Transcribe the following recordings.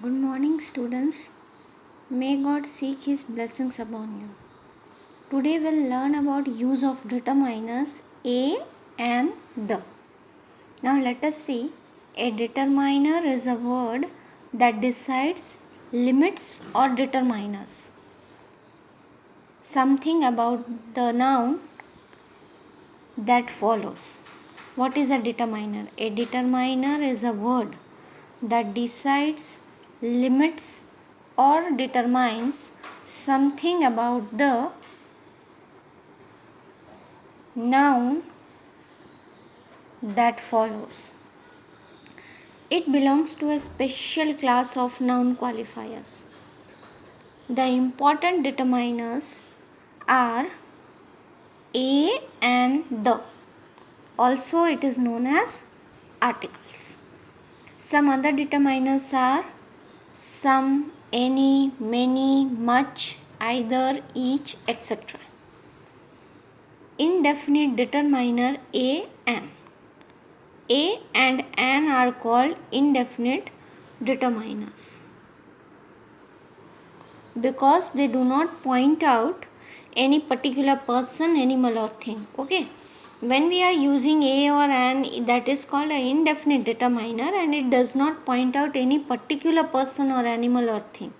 Good morning, students. May God seek His blessings upon you. Today we'll learn about use of determiners a and the. Now let us see. A determiner is a word that decides limits or determiners. Something about the noun that follows. What is a determiner? A determiner is a word that decides, limits, or determines something about the noun that follows. It belongs to a special class of noun qualifiers. The important determiners are a and the. Also, it is known as articles. Some other determiners are some, any, many, much, either, each, etc. Indefinite determiner a and. A and an are called indefinite determiners because they do not point out any particular person, animal, or thing. Okay. When we are using a or an, that is called an indefinite determiner and it does not point out any particular person or animal or thing.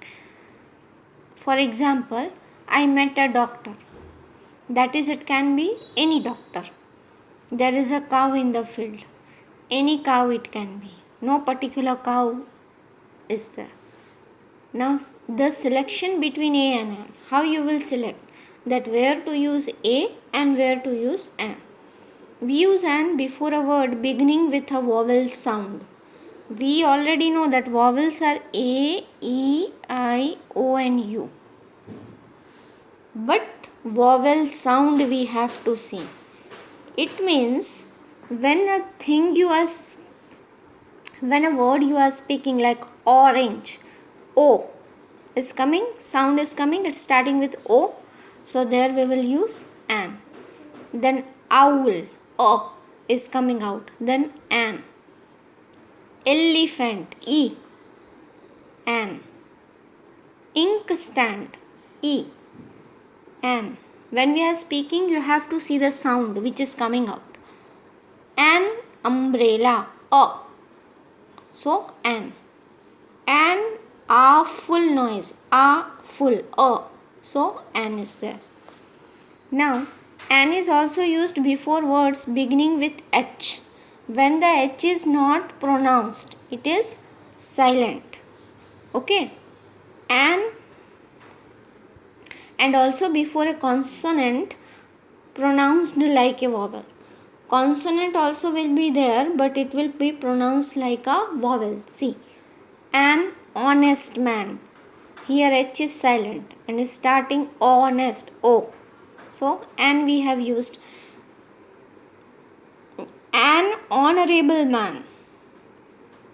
For example, I met a doctor. That is, it can be any doctor. There is a cow in the field. Any cow it can be. No particular cow is there. Now the selection between a and an. How you will select that where to use a and where to use an. We use an before a word beginning with a vowel sound. We already know that vowels are a, e, I, o and u. But vowel sound we have to see. It means when a word you are speaking like orange, o is coming, sound is coming, it's starting with o, so there we will use an. Then owl, is coming out, then an. Elephant, e, an. Inkstand, e, an. When we are speaking, you have to see the sound which is coming out. An umbrella, a. So an. An awful noise, a full, a. So an is there. Now an is also used before words beginning with h. When the h is not pronounced, it is silent. Okay. An, and also before a consonant pronounced like a vowel. Consonant also will be there, but it will be pronounced like a vowel. See, an honest man. Here h is silent and is starting honest, o. So an we have used. An honorable man.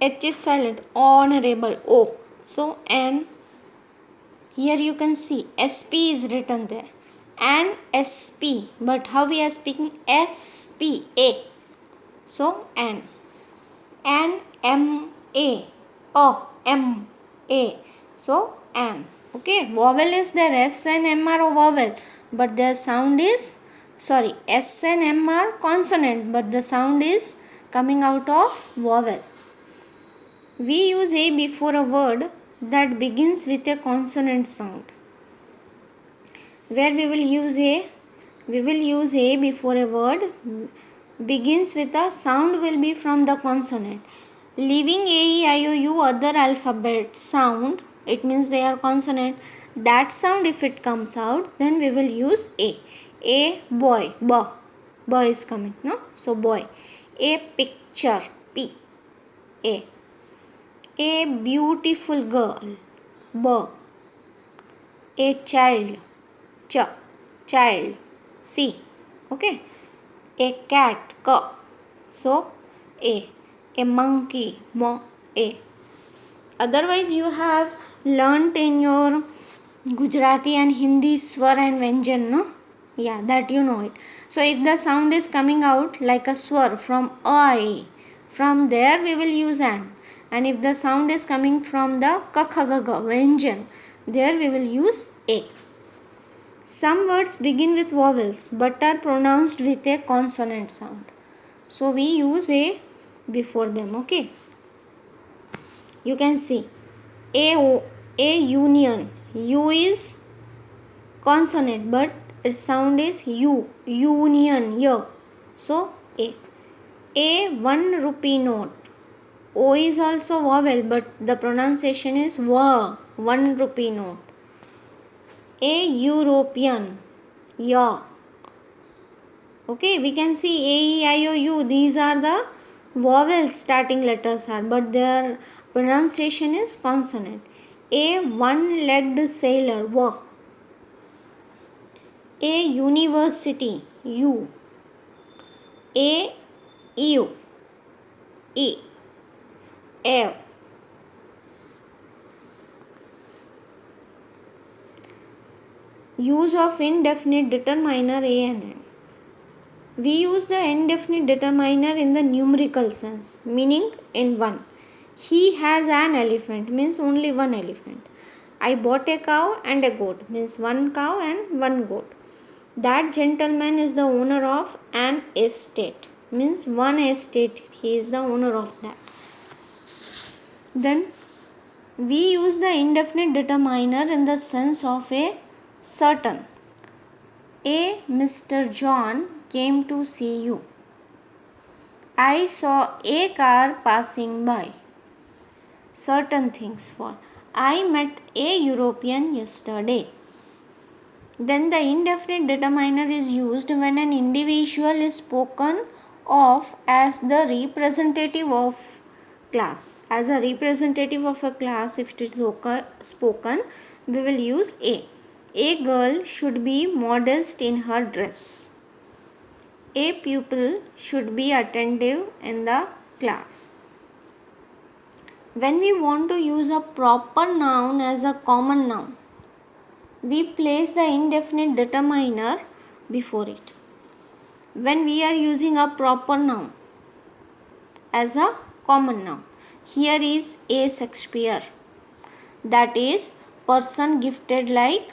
H is silent, honorable, o. So an. Here you can see SP is written there. An SP, but how we are speaking SP, A. So an. An MA, M, A. So an. Okay, vowel is there, S and M are a vowel, but their sound is, S and M are consonant, but the sound is coming out of vowel. We use A before a word that begins with a consonant sound. Where we will use A? We will use A before a word begins with a sound will be from the consonant. Leaving A, E, I, O, U other alphabet sound, it means they are consonant. That sound if it comes out, then we will use A. A, boy, B. B is coming, no? So boy. A picture, P. A. A beautiful girl, B. A child, child, C. Okay. A cat, K. So A. A monkey, M, A. Otherwise you have learnt in your Gujarati and Hindi swar and vyanjan, no? Yeah, that you know it. So if the sound is coming out like a swar from A, from there we will use an. And if the sound is coming from the kakhagaga Vyanjan, there we will use A. Some words begin with vowels but are pronounced with a consonant sound. So we use A before them. Okay. You can see A union. U is consonant but its sound is U. Union. Y. So A 1 rupee note. O is also vowel but the pronunciation is wa. 1 rupee note. A European. Ya. Okay, we can see A, E, I, O, U. These are the vowels starting letters are, but their pronunciation is consonant. A one-legged sailor. Wa. A university. U. A EU. E. Ev. Use of indefinite determiner A and N. We use the indefinite determiner in the numerical sense, meaning in 1. He has an elephant means only one elephant. I bought a cow and a goat means one cow and one goat. That gentleman is the owner of an estate means one estate. He is the owner of that. Then we use the indefinite determiner in the sense of a certain. A Mr. John came to see you. I saw a car passing by. Certain things for. I met a European yesterday. Then the indefinite determiner is used when an individual is spoken of as the representative of class. As a representative of a class, if it is spoken, we will use A. A girl should be modest in her dress. A pupil should be attentive in the class. When we want to use a proper noun as a common noun, we place the indefinite determiner before it. When we are using a proper noun as a common noun, here is a Shakespeare. That is person gifted like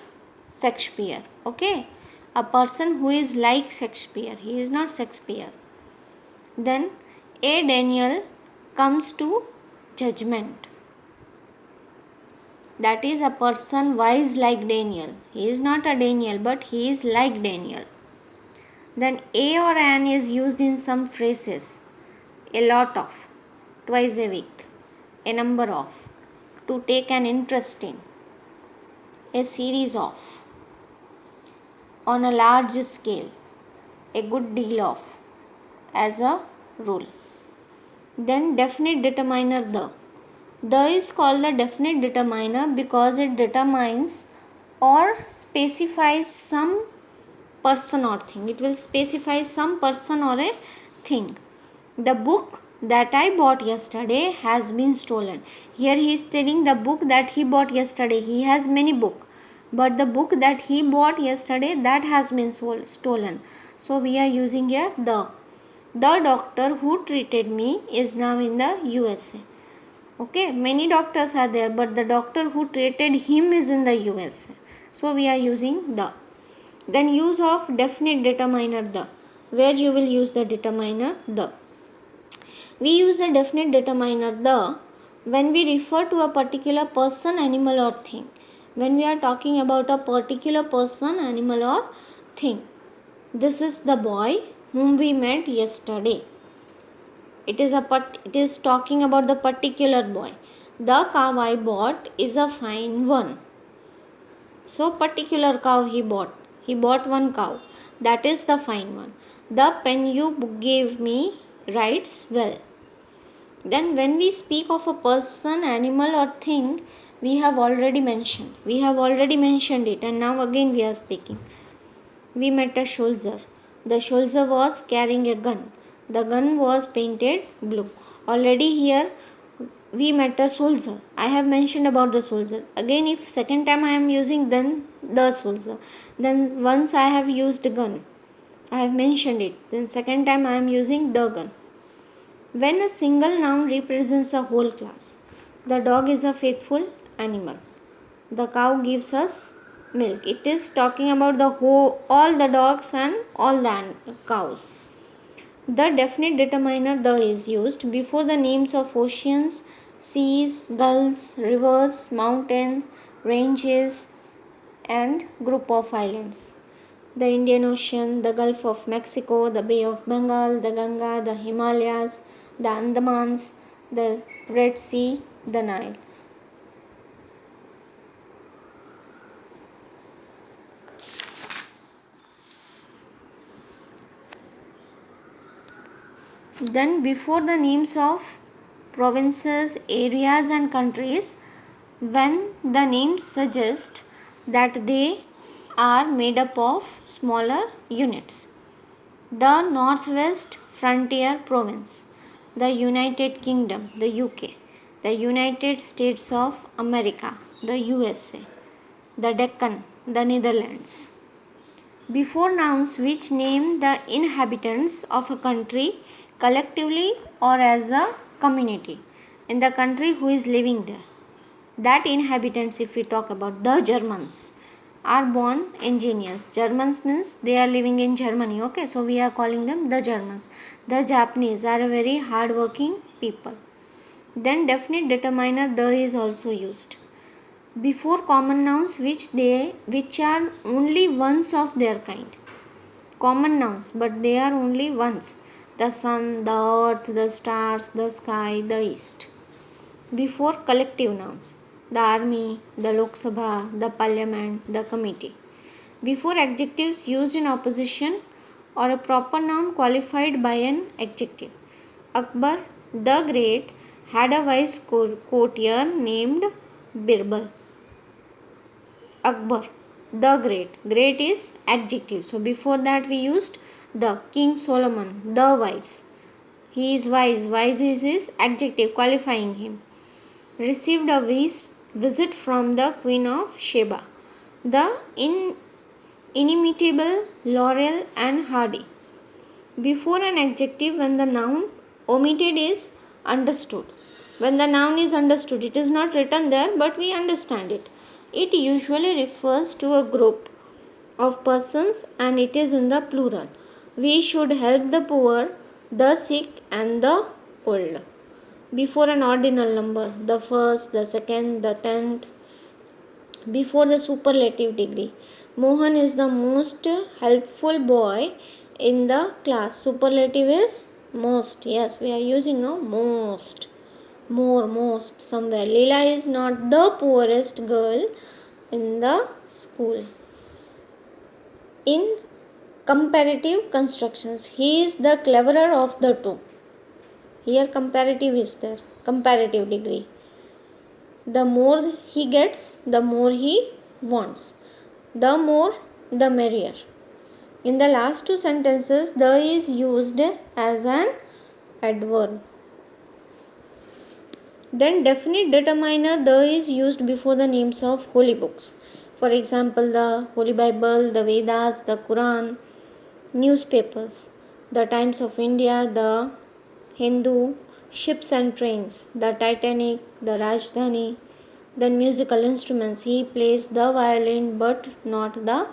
Shakespeare. Okay. A person who is like Shakespeare. He is not Shakespeare. Then a Daniel comes to judgment. That is a person wise like Daniel. He is not a Daniel but he is like Daniel. Then a or an is used in some phrases. A lot of, twice a week, a number of, to take an interest in, a series of, on a large scale, a good deal of, as a rule. Then definite determiner the. The is called the definite determiner because it determines or specifies some person or thing. It will specify some person or a thing. The book that I bought yesterday has been stolen. Here he is telling the book that he bought yesterday. He has many books. But the book that he bought yesterday, that has been stolen. So we are using here the. The doctor who treated me is now in the USA. Okay, many doctors are there, but the doctor who treated him is in the USA. So we are using the. Then use of definite determiner the. Where you will use the determiner the. We use a definite determiner the when we refer to a particular person, animal or thing. When we are talking about a particular person, animal or thing. This is the boy whom we met yesterday. It is talking about the particular boy. The cow I bought is a fine one. So particular cow he bought. He bought one cow. That is the fine one. The pen you gave me writes well. Then when we speak of a person, animal or thing, we have already mentioned. We have already mentioned it and now again we are speaking. We met a soldier. The soldier was carrying a gun. The gun was painted blue. Already here we met a soldier. I have mentioned about the soldier. Again if second time I am using then the soldier. Then once I have used gun. I have mentioned it. Then second time I am using the gun. When a single noun represents a whole class, the dog is a faithful animal. The cow gives us milk. It is talking about all the dogs and all the cows. The definite determiner the is used before the names of oceans, seas, gulfs, rivers, mountains, ranges, and group of islands. The Indian Ocean, the Gulf of Mexico, the Bay of Bengal, the Ganga, the Himalayas, the Andamans, the Red Sea, the Nile. Then, before the names of provinces, areas, and countries, when the names suggest that they are made up of smaller units. The Northwest Frontier Province, the United Kingdom, the UK, the United States of America, the USA, the Deccan, the Netherlands. Before nouns which name the inhabitants of a country collectively or as a community in the country who is living there. That inhabitants, if we talk about the Germans, are born engineers. Germans means they are living in Germany. Okay, so we are calling them the Germans. The Japanese are a very hardworking people. Then definite determiner the is also used before common nouns which are only ones of their kind. Common nouns, but they are only ones. The sun, the earth, the stars, the sky, the east. Before collective nouns, the army, the Lok Sabha, the parliament, the committee. Before adjectives used in opposition or a proper noun qualified by an adjective. Akbar the Great had a wise courtier named Birbal. Akbar the Great. Great is adjective. So before that we used the King Solomon, the wise. He is wise. Wise is his adjective qualifying him. Received a visit from the Queen of Sheba. The inimitable Laurel and Hardy. Before an adjective, when the noun omitted is understood. When the noun is understood, it is not written there, but we understand it. It usually refers to a group of persons and it is in the plural. We should help the poor, the sick, and the old. Before an ordinal number, the first, the second, the 10th. Before the superlative degree, Mohan is the most helpful boy in the class. Superlative is most. Yes, we are using no most. More, most, somewhere. Leela is not the poorest girl in the school. In comparative constructions, he is the cleverer of the two. Here comparative is there. Comparative degree. The more he gets, the more he wants. The more, the merrier. In the last two sentences, the is used as an adverb. Then definite determiner the is used before the names of holy books. For example, the Holy Bible, the Vedas, the Quran, newspapers, the Times of India, the Hindu, ships and trains, the Titanic, the Rajdhani. Then musical instruments, he plays the violin but not the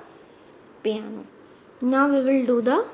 piano. Now we will do the